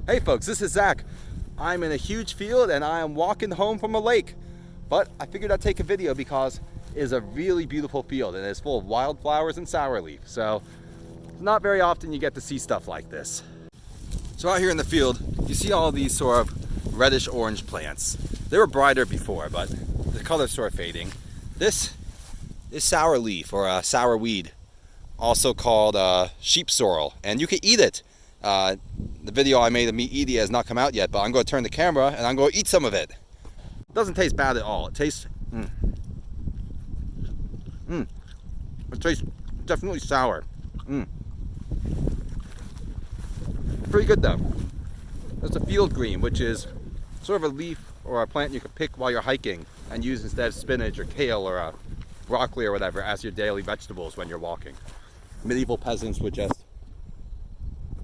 Hey folks, this is Zach. I'm in a huge field and I am walking home from a lake. But I figured I'd take a video because it is a really beautiful field and it's full of wildflowers and sour leaf. So not very often you get to see stuff like this. So out here in the field, you see all these sort of reddish orange plants. They were brighter before, but the color's sort of fading. This is sour leaf or sour weed, also called sheep sorrel, and you can eat it. The video I made of me eating it has not come out yet, but I'm going to turn the camera and I'm going to eat some of it. It doesn't taste bad at all. It tastes, it tastes definitely sour. Pretty good though. There's a field green, which is sort of a leaf or a plant you can pick while you're hiking and use instead of spinach or kale or broccoli or whatever as your daily vegetables when you're walking. Medieval peasants would just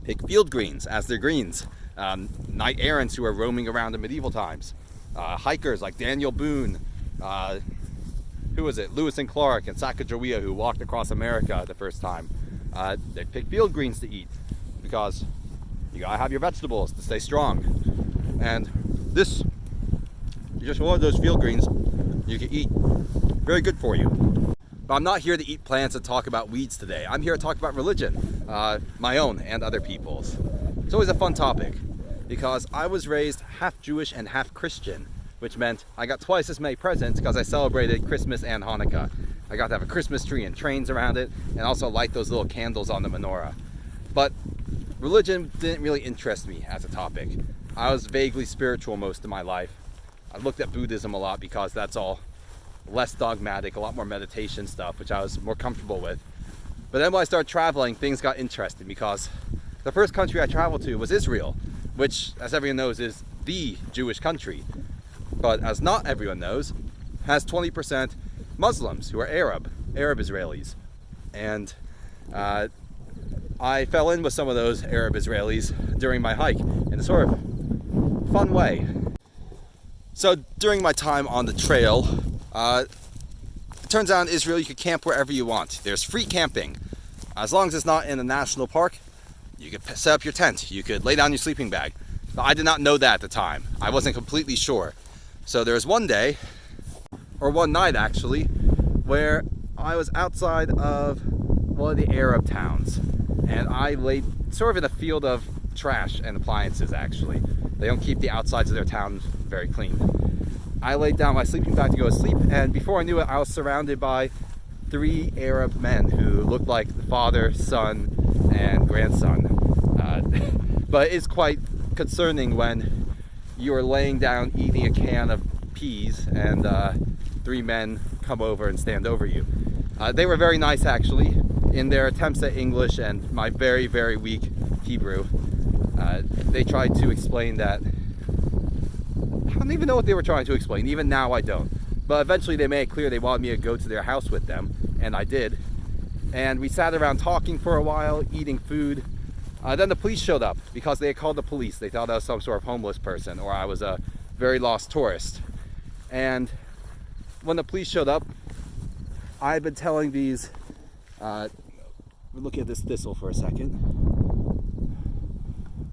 pick field greens as their greens. Knight errants who are roaming around in medieval times. Hikers like Daniel Boone, who was it? Lewis and Clark and Sacagawea, who walked across America the first time. They pick field greens to eat because you gotta have your vegetables to stay strong. And this is just one of those field greens you can eat. Very good for you. But I'm not here to eat plants and talk about weeds today. I'm here to talk about religion, my own and other people's. It's always a fun topic because I was raised half Jewish and half Christian, which meant I got twice as many presents because I celebrated Christmas and Hanukkah. I got to have a Christmas tree and trains around it and also light those little candles on the menorah. But religion didn't really interest me as a topic. I was vaguely spiritual most of my life. I looked at Buddhism a lot because that's all less dogmatic, a lot more meditation stuff, which I was more comfortable with. But then when I started traveling, things got interesting because the first country I traveled to was Israel, which, as everyone knows, is the Jewish country. But as not everyone knows, has 20% Muslims who are Arab Israelis. And I fell in with some of those Arab Israelis during my hike in a sort of fun way. So during my time on the trail, it turns out in Israel you can camp wherever you want. There's free camping. As long as it's not in a national park, you could set up your tent. You could lay down your sleeping bag. But I did not know that at the time. I wasn't completely sure. So there was one day, or one night actually, where I was outside of one of the Arab towns. And I laid sort of in a field of trash and appliances actually. They don't keep the outsides of their towns very clean. I laid down my sleeping bag to go to sleep, and before I knew it, I was surrounded by 3 Arab men who looked like the father, son, and grandson. But it's quite concerning when you are laying down eating a can of peas and 3 men come over and stand over you. They were very nice actually in their attempts at English and my very, very weak Hebrew. They tried to explain that I don't even know what they were trying to explain. Even now I don't. But eventually they made it clear they wanted me to go to their house with them, and I did. And we sat around talking for a while, eating food. Then the police showed up because they had called the police. They thought I was some sort of homeless person or I was a very lost tourist. And when the police showed up, I had been telling these... we're looking at this thistle for a second.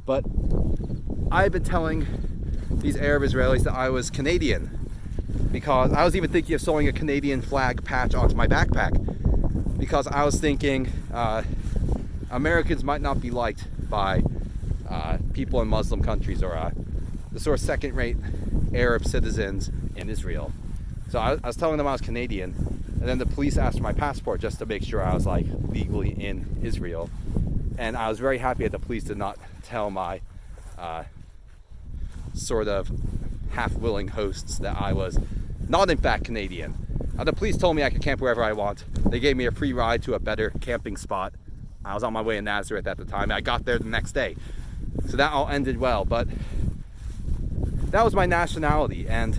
But I had been telling these Arab Israelis that I was Canadian because I was even thinking of sewing a Canadian flag patch onto my backpack because I was thinking Americans might not be liked by people in Muslim countries or the sort of second-rate Arab citizens in Israel. So I was telling them I was Canadian, and then the police asked for my passport just to make sure I was like legally in Israel. And I was very happy that the police did not tell my sort of half-willing hosts that I was not in fact Canadian. The police told me I could camp wherever I want. They gave me a free ride to a better camping spot. I was on my way in Nazareth at the time. I got there the next day. So that all ended well, but that was my nationality. And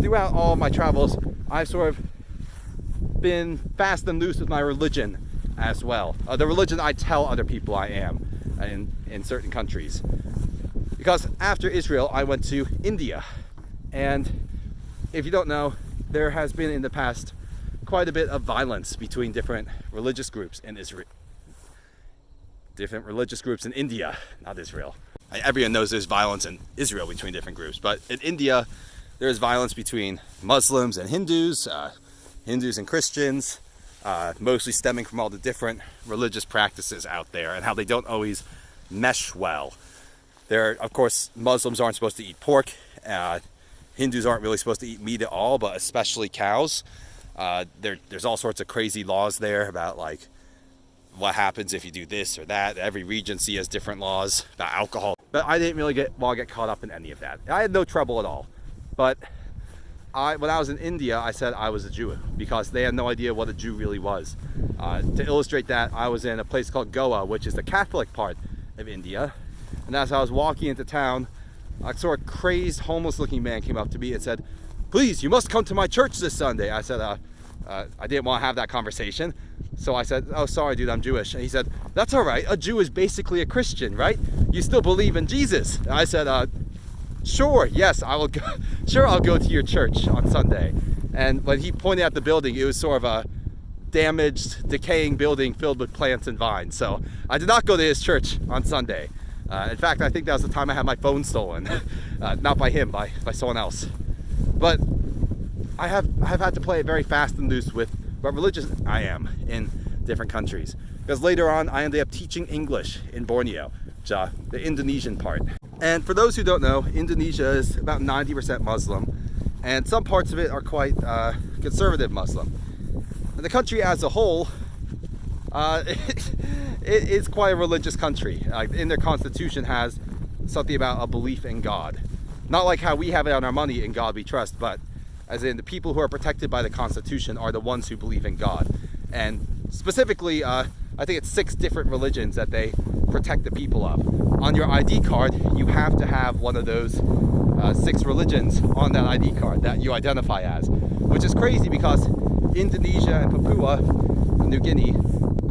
throughout all my travels, I've sort of been fast and loose with my religion as well. The religion I tell other people I am in certain countries. Because after Israel, I went to India. And if you don't know, there has been in the past quite a bit of violence between different religious groups in Israel. Different religious groups in India, not Israel. Everyone knows there's violence in Israel between different groups, but in India, there's violence between Muslims and Hindus, Hindus and Christians, mostly stemming from all the different religious practices out there and how they don't always mesh well. Of course, Muslims aren't supposed to eat pork. Hindus aren't really supposed to eat meat at all, but especially cows. There's all sorts of crazy laws there about like what happens if you do this or that. Every regency has different laws about alcohol. But I didn't really get caught up in any of that. I had no trouble at all. But when I was in India, I said I was a Jew because they had no idea what a Jew really was. To illustrate that, I was in a place called Goa, which is the Catholic part of India. And as I was walking into town, a sort of crazed, homeless-looking man came up to me and said, "Please, you must come to my church this Sunday." I said, I didn't want to have that conversation. So I said, "Oh, sorry, dude, I'm Jewish." And he said, "That's all right. A Jew is basically a Christian, right? You still believe in Jesus?" And I said, "Sure, yes, I will go. Sure, I'll go to your church on Sunday." And when he pointed at the building, it was sort of a damaged, decaying building filled with plants and vines. So I did not go to his church on Sunday. In fact, I think that was the time I had my phone stolen. Not by him, by someone else. But I have had to play it very fast and loose with what religious I am in different countries. Because later on, I ended up teaching English in Borneo, the Indonesian part. And for those who don't know, Indonesia is about 90% Muslim, and some parts of it are quite conservative Muslim. And the country as a whole, it is quite a religious country. In their constitution has something about a belief in God. Not like how we have it on our money, "In God we trust," but as in the people who are protected by the constitution are the ones who believe in God. And specifically, I think it's 6 different religions that they protect the people of. On your ID card, you have to have one of those 6 religions on that ID card that you identify as, which is crazy because Indonesia and Papua New Guinea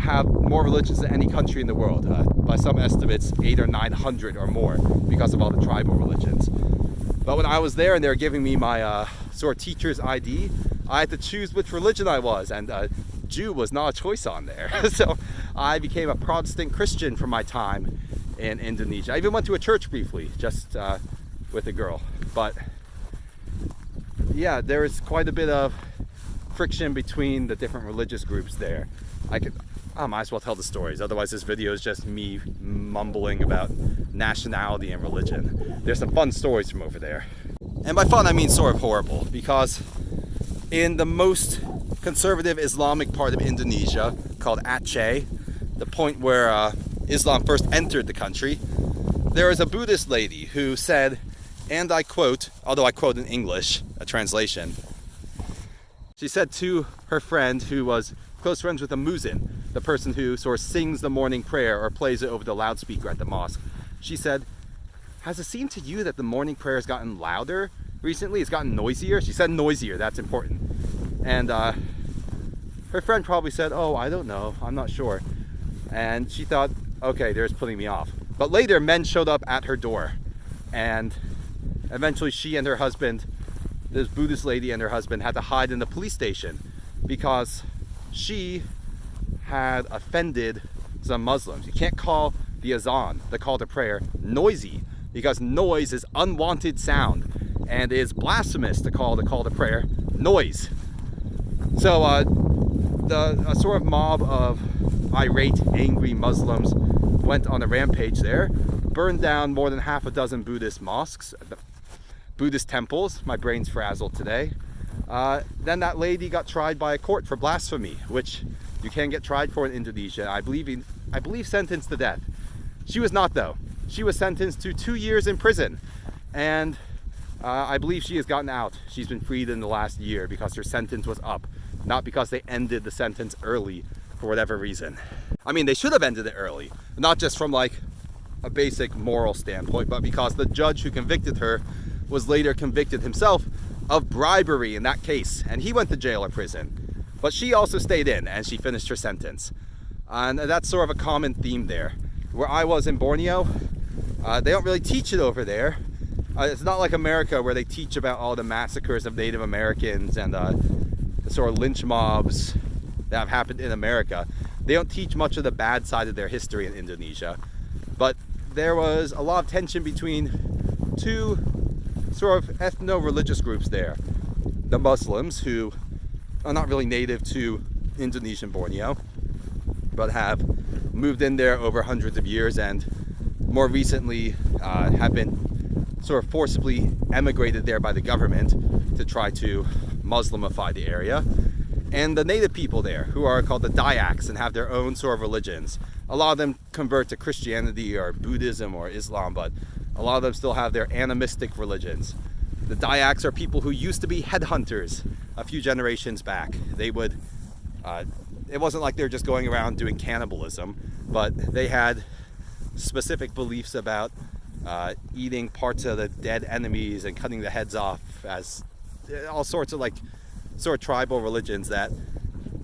have more religions than any country in the world. By some estimates, 800 or 900 or more because of all the tribal religions. But when I was there and they were giving me my sort of teacher's ID, I had to choose which religion I was, and Jew was not a choice on there. So I became a Protestant Christian for my time in Indonesia. I even went to a church briefly, just with a girl. But yeah, there is quite a bit of friction between the different religious groups there. I might as well tell the stories, otherwise this video is just me mumbling about nationality and religion. There's some fun stories from over there. And by fun I mean sort of horrible, because in the most conservative Islamic part of Indonesia, called Aceh, the point where Islam first entered the country, there is a Buddhist lady who said, and I quote, although I quote in English, a translation, she said to her friend who was close friends with a muezzin, the person who sort of sings the morning prayer or plays it over the loudspeaker at the mosque. She said, "Has it seemed to you that the morning prayer has gotten louder recently? It's gotten noisier?" She said noisier, that's important. And her friend probably said, "Oh, I don't know, I'm not sure." And she thought, okay, they're just putting me off. But later, men showed up at her door. And eventually she and her husband, this Buddhist lady and her husband, had to hide in the police station because she had offended some Muslims. You can't call the azan, the call to prayer, noisy, because noise is unwanted sound, and it is blasphemous to call the call to prayer noise. So a sort of mob of irate, angry Muslims went on a rampage there, burned down more than half a dozen Buddhist mosques, Buddhist temples. My brain's frazzled today. Then that lady got tried by a court for blasphemy, which you can get tried for in Indonesia. I believe sentenced to death. She was not, though. She was sentenced to 2 years in prison, and I believe she has gotten out. She's been freed in the last year because her sentence was up, not because they ended the sentence early for whatever reason. I mean, they should have ended it early, not just from like a basic moral standpoint, but because the judge who convicted her was later convicted himself of bribery in that case, and he went to jail or prison. But she also stayed in, and she finished her sentence. And that's sort of a common theme there. Where I was in Borneo, they don't really teach it over there. It's not like America, where they teach about all the massacres of Native Americans and the sort of lynch mobs that have happened in America. They don't teach much of the bad side of their history in Indonesia. But there was a lot of tension between two sort of ethno-religious groups there. The Muslims, who are not really native to Indonesian Borneo, but have moved in there over hundreds of years and more recently have been sort of forcibly emigrated there by the government to try to Muslimify the area. And the native people there, who are called the Dayaks and have their own sort of religions. A lot of them convert to Christianity or Buddhism or Islam, but a lot of them still have their animistic religions. The Dayaks are people who used to be headhunters a few generations back. They would, it wasn't like they were just going around doing cannibalism, but they had specific beliefs about eating parts of the dead enemies and cutting the heads off, as all sorts of sort of tribal religions that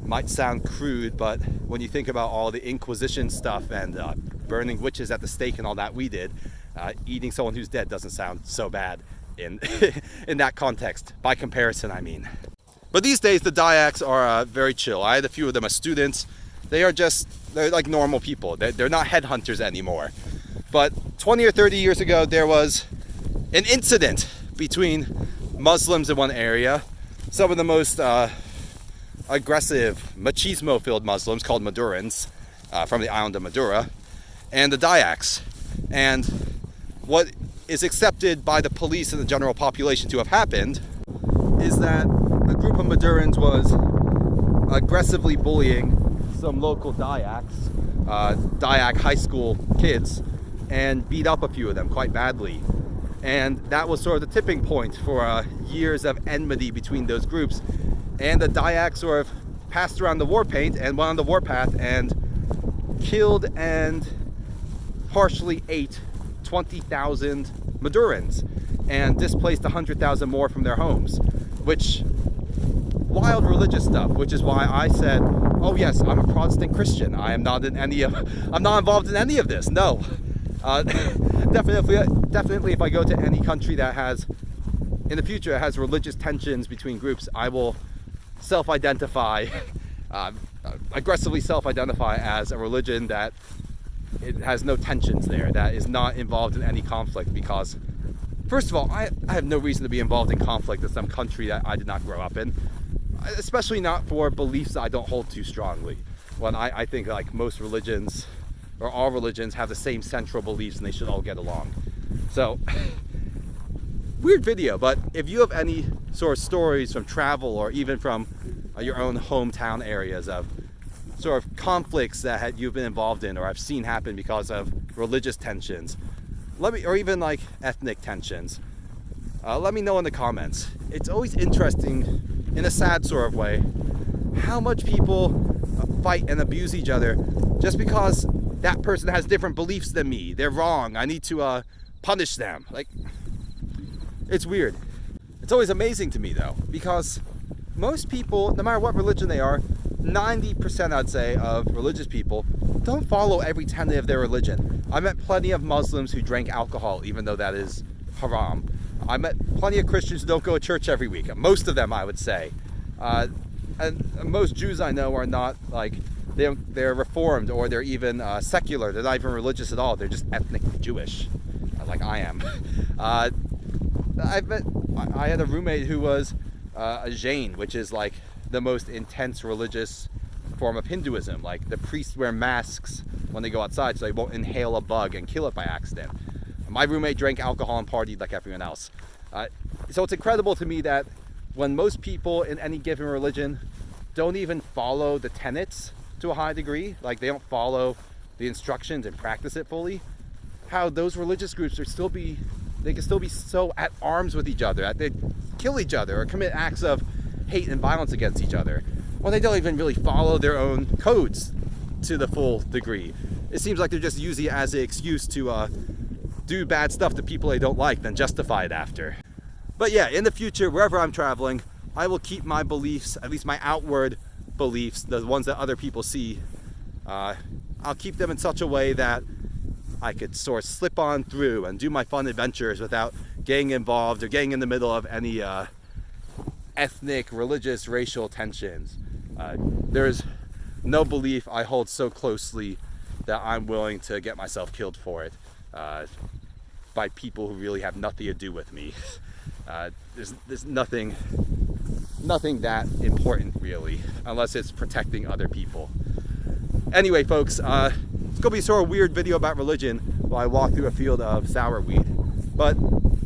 might sound crude, but when you think about all the Inquisition stuff and burning witches at the stake and all that we did, eating someone who's dead doesn't sound so bad in in that context. By comparison, I mean. But these days, the Dayaks are very chill. I had a few of them as students. They're like normal people. They're not headhunters anymore. But 20 or 30 years ago, there was an incident between Muslims in one area. Some of the most aggressive, machismo-filled Muslims, called Madurans, from the island of Madura, and the Dayaks. And what is accepted by the police and the general population to have happened is that a group of Madurans was aggressively bullying some local Dayaks, Dayak high school kids, and beat up a few of them quite badly. And that was sort of the tipping point for years of enmity between those groups. And the Dayaks sort of passed around the war paint and went on the warpath and killed and partially ate 20,000 Madurans and displaced 100,000 more from their homes, which wild religious stuff, which is why I said, oh yes, I'm a Protestant Christian. I'm not involved in any of this. No. Definitely if I go to any country that has, in the future, has religious tensions between groups, I will self-identify, aggressively self-identify as a religion that it has no tensions there, that is not involved in any conflict, because first of all, I have no reason to be involved in conflict in some country that I did not grow up in, especially not for beliefs I don't hold too strongly. When I think like most religions, or all religions, have the same central beliefs and they should all get along. So, weird video, but if you have any sort of stories from travel or even from your own hometown areas of sort of conflicts that you've been involved in or have seen happen because of religious tensions, or even like ethnic tensions, let me know in the comments. It's always interesting, in a sad sort of way, how much people fight and abuse each other just because that person has different beliefs than me. They're wrong. I need to punish them. Like, it's weird. It's always amazing to me though, because most people, no matter what religion they are, 90% I'd say of religious people don't follow every tenet of their religion. I met plenty of Muslims who drank alcohol, even though that is haram. I met plenty of Christians who don't go to church every week. Most of them, I would say. And most Jews I know are not like, they're reformed, or they're even secular. They're not even religious at all. They're just ethnically Jewish, like I am. I had a roommate who was a Jain, which is like the most intense religious form of Hinduism. Like, the priests wear masks when they go outside so they won't inhale a bug and kill it by accident. My roommate drank alcohol and partied like everyone else. So it's incredible to me that when most people in any given religion don't even follow the tenets to a high degree, like they don't follow the instructions and practice it fully, how those religious groups can still be so at arms with each other, that they kill each other or commit acts of hate and violence against each other, when they don't even really follow their own codes to the full degree. It seems like they're just using it as an excuse to do bad stuff to people they don't like, then justify it after. But yeah, in the future, wherever I'm traveling, I will keep my beliefs, at least my outward beliefs, the ones that other people see, I'll keep them in such a way that I could sort of slip on through and do my fun adventures without getting involved or getting in the middle of any ethnic, religious, racial tensions. There's no belief I hold so closely that I'm willing to get myself killed for it. by people who really have nothing to do with me. There's nothing that important really, unless it's protecting other people. Anyway, folks, it's gonna be sort of a weird video about religion while I walk through a field of sourweed, but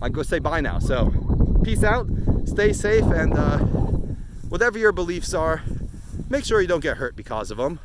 I'm gonna say bye now. So peace out, stay safe, and whatever your beliefs are, make sure you don't get hurt because of them.